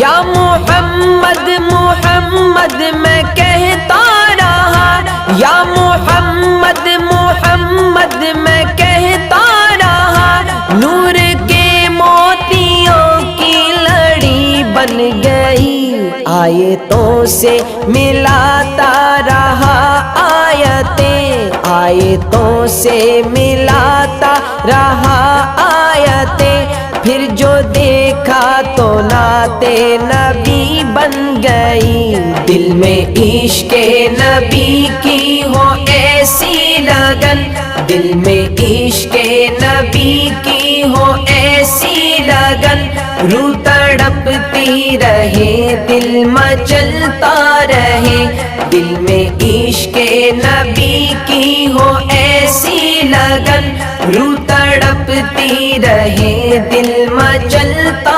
یا محمد محمد میں کہتا رہا، یا محمد محمد میں کہتا رہا، نور کے موتیوں کی لڑی بن گئی، آیتوں سے ملاتا رہا آیتیں، آیتوں سے ملاتا رہا آیتیں، پھر جو دیکھا تو نعت نبی بن گئی، دل میں عشق نبی کی ہو ایسی لگن، دل میں عشق نبی کی ہو ایسی لگن، روح تڑپتی رہے دل مچلتا رہے، دل میں عشق نبی کی ہو ایسی لگن، روح تڑپتی رہے دل مچلتا